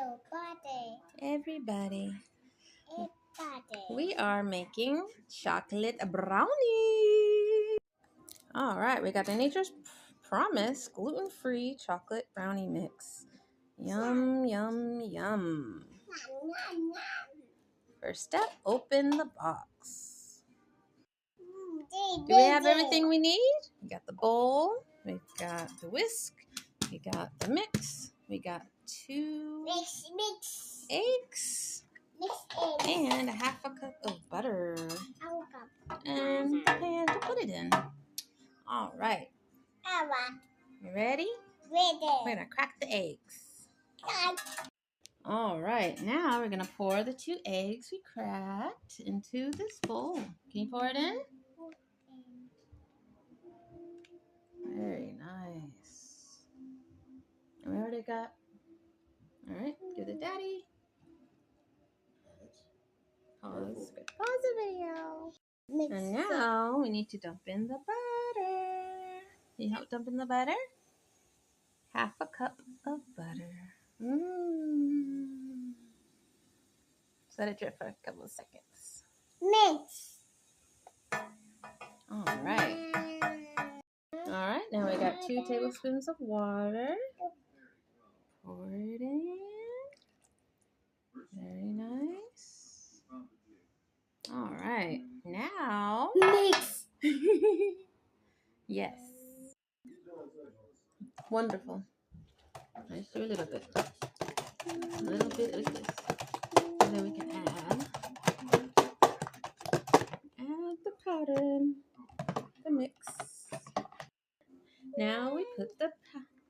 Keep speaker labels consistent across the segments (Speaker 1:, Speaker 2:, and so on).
Speaker 1: Everybody.
Speaker 2: Everybody.
Speaker 1: We are making chocolate brownies. All right, we got the Nature's Promise gluten-free chocolate brownie mix. Yum, yum, yum. First step, open the box. Do we have everything we need? We got the bowl, we've got the whisk, we got the mix, we got 2 eggs, and a half a cup of butter, and the pan to put it in. All right. You ready? We're gonna crack the eggs. All right, now we're gonna pour the 2 eggs we cracked into this bowl. Can you pour it in? Very nice. And we already got. All right, give it daddy. Pause. Pause the video. And now we need to dump in the butter. Can you help dump in the butter? Half a cup of butter. Let it drip for a couple of seconds.
Speaker 2: Mix.
Speaker 1: All right. All right, now we got 2 tablespoons of water. Pour it in. Very nice. All right, now
Speaker 2: Mix.
Speaker 1: Yes. Wonderful. Let's do a little bit. A little bit like this. And then we can add the powder, the mix. Now we put the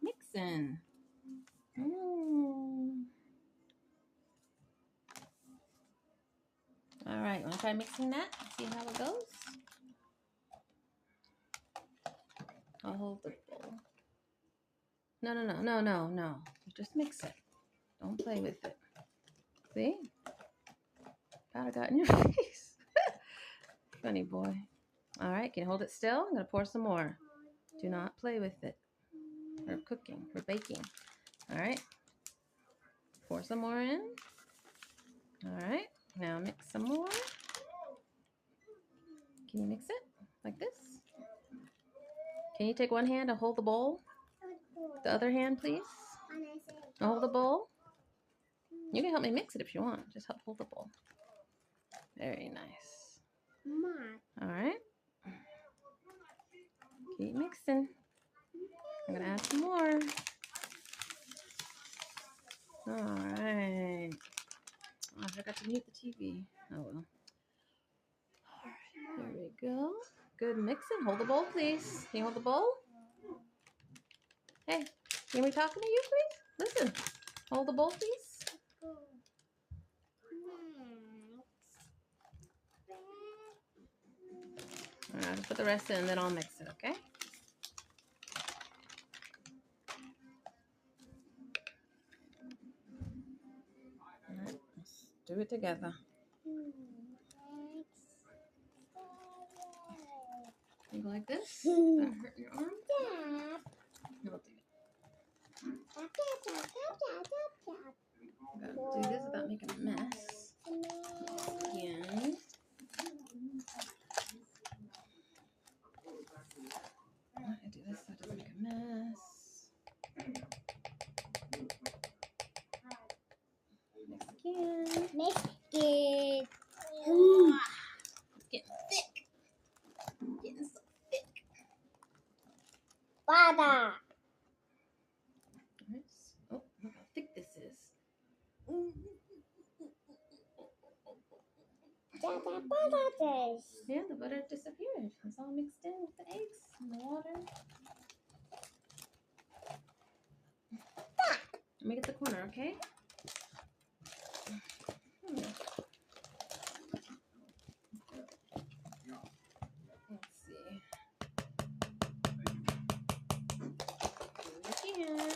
Speaker 1: mix in. All right, want to try mixing that? See how it goes? I'll hold the bowl. No. Just mix it. Don't play with it. See? Powder got in your face. Funny boy. All right, can you hold it still? I'm going to pour some more. Do not play with it. We're cooking. We're baking. All right. Pour some more in. All right. Now mix some more. Can you mix it like this? Can you take one hand and hold the bowl? The other hand, please. Hold the bowl. You can help me mix it if you want. Just help hold the bowl. Very nice. All right. Keep mixing. I'm going to add some more. All right. Oh, I forgot to mute the TV. Oh, well. All right. There we go. Good mixing. Hold the bowl, please. Can you hold the bowl? Hey, can we talking to you, please? Listen. Hold the bowl, please. All right, I'll put the rest in and then I'll mix it, okay? All right, let's do it together. You go like this? That hurt your arm? No, do it. Gotta do this without making a mess. Again. I do this so it doesn't make a mess. Mix again.
Speaker 2: Mix it.
Speaker 1: It's getting thick. Getting so thick.
Speaker 2: Butter.
Speaker 1: Oh, look how thick this is. Yeah, the butter disappeared. It's all mixed in with the eggs and the water. Make it the corner, okay? Let's see. Do it again.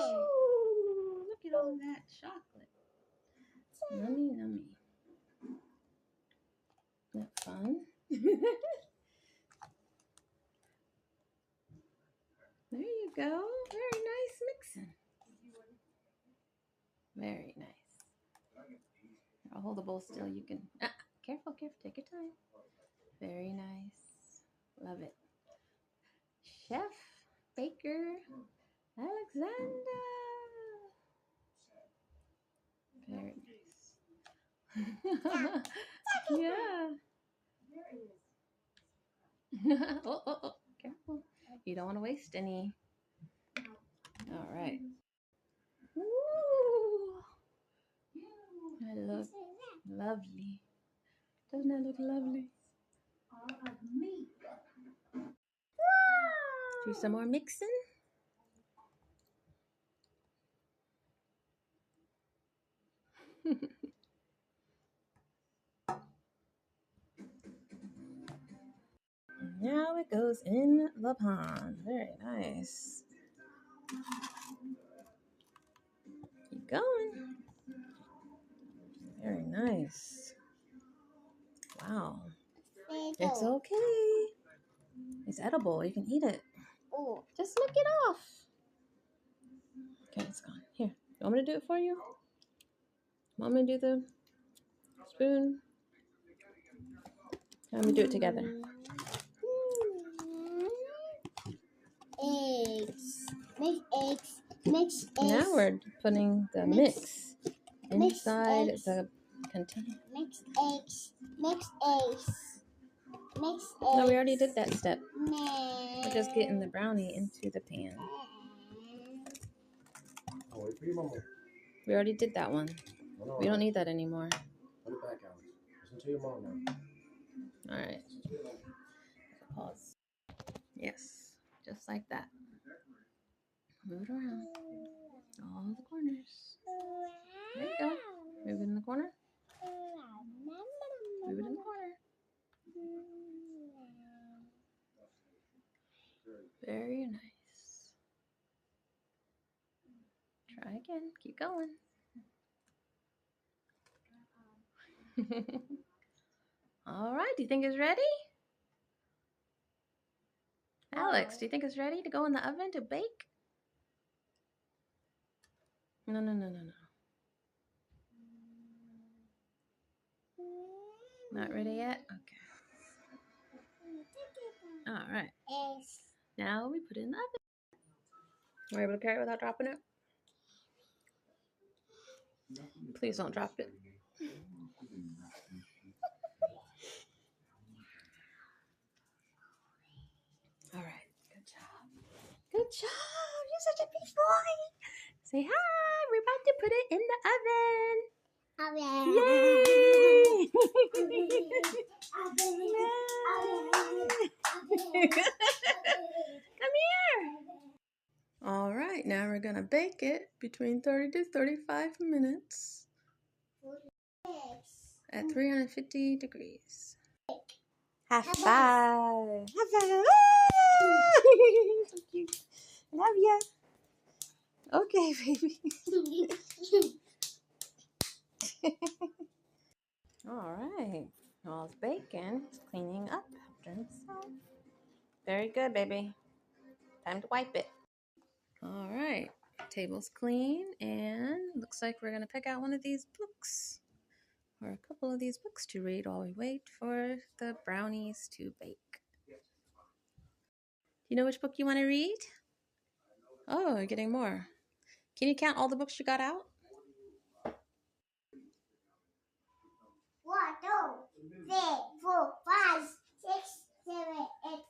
Speaker 1: Ooh, look at all that chocolate. Yummy, yummy. Isn't that fun? There you go. Very nice mixing. Very nice. I'll hold the bowl still. You can. Careful, careful. Take your time. Very nice. Love it. Chef, Baker, Alexander. Very nice. Yeah. Oh, careful. You don't want to waste any. All right. Ooh. I love lovely. Doesn't that look lovely? Do some more mixing. Now it goes in the pan. Very nice. Keep going. Very nice. Wow. It's okay. It's edible. You can eat it.
Speaker 2: Oh.
Speaker 1: Just lick it off. Okay, it's gone. Here. You want me to do it for you? Want me to do the spoon? Let me do it together.
Speaker 2: Eggs. Mix eggs. Mix eggs.
Speaker 1: Now we're putting the mix inside the container.
Speaker 2: Mix eggs. Mix eggs. Mix eggs.
Speaker 1: No, we already did that step.
Speaker 2: We're
Speaker 1: We're just getting the brownie into the pan.
Speaker 3: I'll wait for you, Mama.
Speaker 1: We already did that one.
Speaker 3: No,
Speaker 1: We don't need that anymore.
Speaker 3: put it back, Alex. Listen to your mom now.
Speaker 1: All right. Pause. Yes, just like that. Move it around. All the corners. There you go. Move it in the corner. Move it in the corner. Very nice. Try again. Keep going. All right. Do you think it's ready? Alex, do you think it's ready to go in the oven to bake? No. Not ready yet? Okay. All right. Now we put it in the oven. Were you able to carry it without dropping it? Please don't drop it. All right. Good job. Good job. You're such a big boy. Say hi. We're about to put it in the oven. Yay! Come here. All right, now we're going to bake it between 30 to 35 minutes at 350 degrees. High five. High five. So cute. Love ya. Okay, baby. All right. Well, it's bacon. It's cleaning up after himself. Very good, baby. Time to wipe it. All right. Table's clean, and looks like we're going to pick out one of these books or a couple of these books to read while we wait for the brownies to bake. Do you know which book you want to read? Oh, you're getting more. Can you count all the books you got out?
Speaker 2: 1, 2, 3, 4, 5, 6, 7, 8,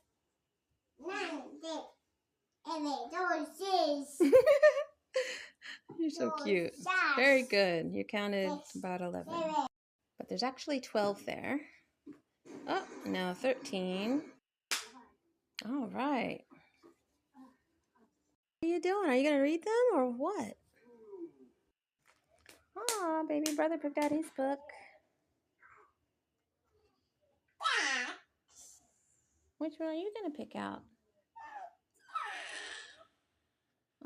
Speaker 2: 9, 10, 11, 12, 6.
Speaker 1: You're so cute. Very good. You counted about 11. But there's actually 12 there. Oh, now 13. All right. What are you doing? Are you going to read them or what? Aw, baby brother picked out his book. Which one are you going to pick out?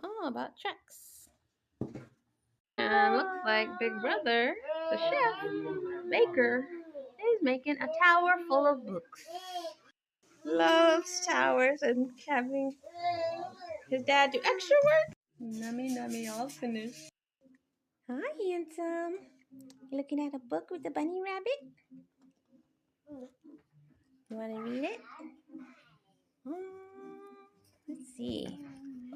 Speaker 1: Oh, about trucks. And looks like Big Brother, the chef, Baker, is making a tower full of books. Loves towers and having his dad do extra work. Nummy, all finished. Hi, handsome. You looking at a book with a bunny rabbit? You want to read it? Let's see.